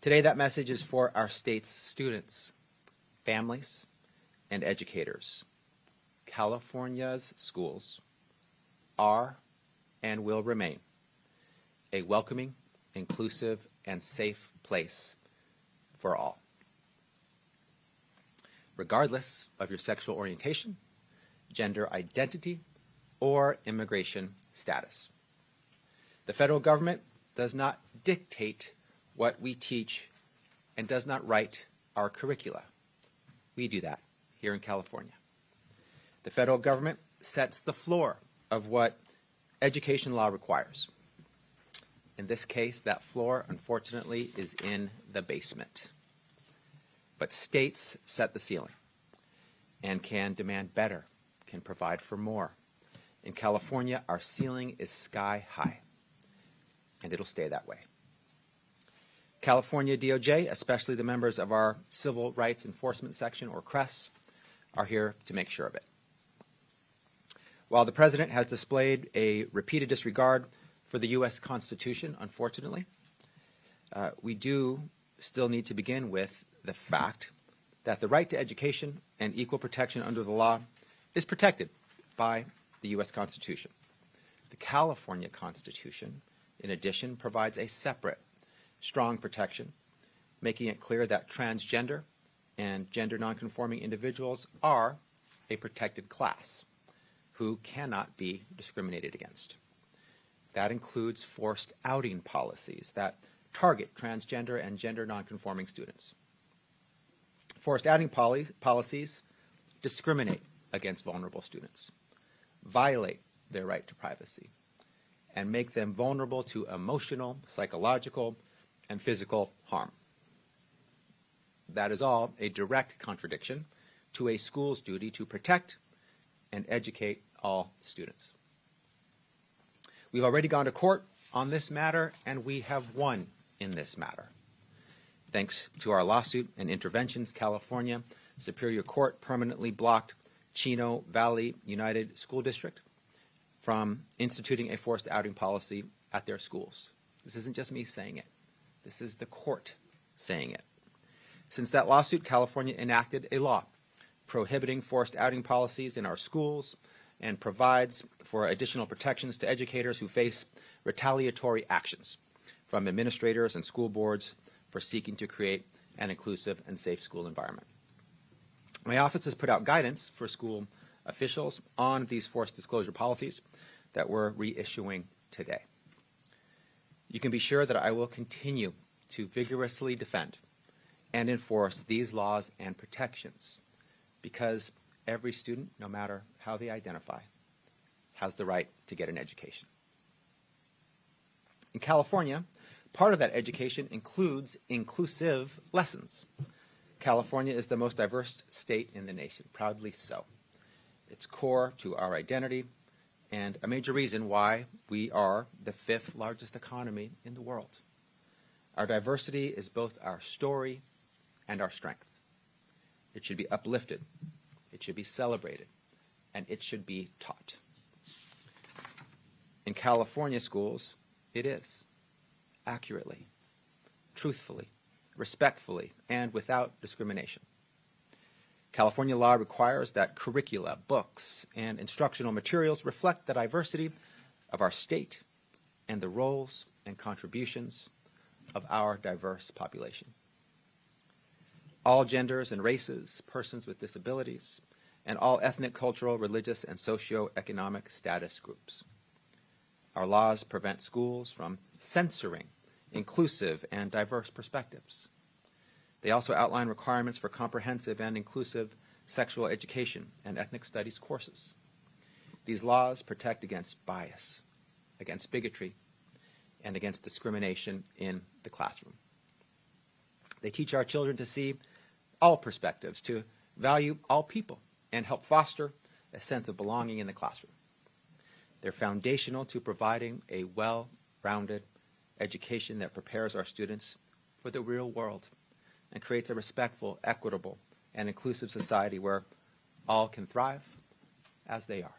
Today, that message is for our state's students, families, and educators. California's schools are and will remain a welcoming, inclusive, and safe place for all, regardless of your sexual orientation, gender identity, or immigration status. The federal government does not dictate what we teach and does not write our curricula. We do that here in California. The federal government sets the floor of what education law requires. In this case, that floor, unfortunately, is in the basement. But states set the ceiling and can demand better, can provide for more. In California, our ceiling is sky high, and it'll stay that way. California DOJ, especially the members of our Civil Rights Enforcement Section, or CRES, are here to make sure of it. While the President has displayed a repeated disregard for the U.S. Constitution, unfortunately, we do still need to begin with the fact that the right to education and equal protection under the law is protected by the U.S. Constitution. The California Constitution, in addition, provides a separate, strong protection, making it clear that transgender and gender nonconforming individuals are a protected class who cannot be discriminated against. That includes forced outing policies that target transgender and gender nonconforming students. Forced outing policies discriminate against vulnerable students, violate their right to privacy, and make them vulnerable to emotional, psychological, and physical harm. That is all a direct contradiction to a school's duty to protect and educate all students. We've already gone to court on this matter, and we have won in this matter. Thanks to our lawsuit and interventions, California Superior Court permanently blocked Chino Valley United School District from instituting a forced outing policy at their schools. This isn't just me saying it. This is the court saying it. Since that lawsuit, California enacted a law prohibiting forced outing policies in our schools and provides for additional protections to educators who face retaliatory actions from administrators and school boards for seeking to create an inclusive and safe school environment. My office has put out guidance for school officials on these forced disclosure policies that we're reissuing today. You can be sure that I will continue to vigorously defend and enforce these laws and protections because every student, no matter how they identify, has the right to get an education. In California, part of that education includes inclusive lessons. California is the most diverse state in the nation, proudly so. It's core to our identity and a major reason why we are the 5th largest economy in the world. Our diversity is both our story and our strength. It should be uplifted, it should be celebrated, and it should be taught. In California schools, it is, accurately, truthfully, respectfully, and without discrimination. California law requires that curricula, books, and instructional materials reflect the diversity of our state and the roles and contributions of our diverse population. All genders and races, persons with disabilities, and all ethnic, cultural, religious, and socioeconomic status groups. Our laws prevent schools from censoring inclusive and diverse perspectives. They also outline requirements for comprehensive and inclusive sexual education and ethnic studies courses. These laws protect against bias, against bigotry, and against discrimination in the classroom. They teach our children to see all perspectives, to value all people, and help foster a sense of belonging in the classroom. They're foundational to providing a well-rounded education that prepares our students for the real world and creates a respectful, equitable, and inclusive society where all can thrive as they are.